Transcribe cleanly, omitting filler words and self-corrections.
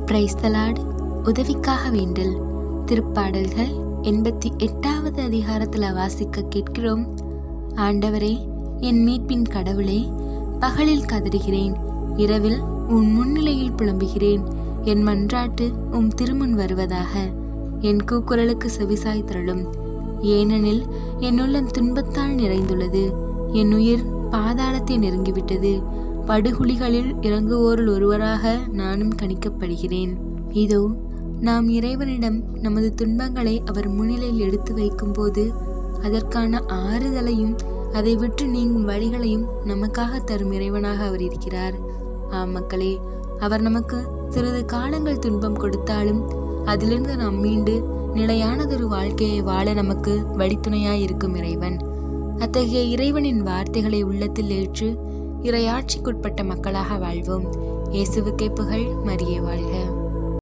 Praise the Lord. உதவிக்காக வேண்டல். திருப்பாடல்கள் 88வது அதிகாரத்தில் வாசிக்க கேட்கிறோம். ஆண்டவரே, என் மீட்பின் கடவுளே, பகலில் கதறுகிறேன், இரவில் உன் முன்னிலையில் புலம்புகிறேன். என் மன்றாட்டு உம் திருமுன் வருவதாக. என் கூக்குரலுக்கு செவிசாய் தரலும். ஏனெனில் என் உள்ளம் துன்பத்தால் நிறைந்துள்ளது. என் உயிர் பாதாளத்தை நெருங்கிவிட்டது. படுகுழிகளில் இறங்குவோரில் ஒருவராக நானும் கணிக்கப்படுகிறேன். இதோ, நாம் இறைவனிடம் நமது துன்பங்களை அவர் முன்னிலையில் எடுத்து வைக்கும் போது அதற்கான ஆறுதலையும் அதை விட்டு நீங்கும் வழிகளையும் நமக்காக தரும் இறைவனாக அவர் இருக்கிறார். ஆம் மக்களே, அவர் நமக்கு சிறிது காலங்கள் துன்பம் கொடுத்தாலும் அதிலிருந்து நாம் மீண்டு நிலையானதொரு வாழ்க்கையை வாழ நமக்கு வழித்துணையாய் இருக்கும் இறைவன். அத்தகைய இறைவனின் வார்த்தைகளை உள்ளத்தில் ஏற்று இறையாட்சிக்குட்பட்ட மக்களாக வாழ்வோம். இயேசுவுக்கே புகழ். மரியே வாழ்க.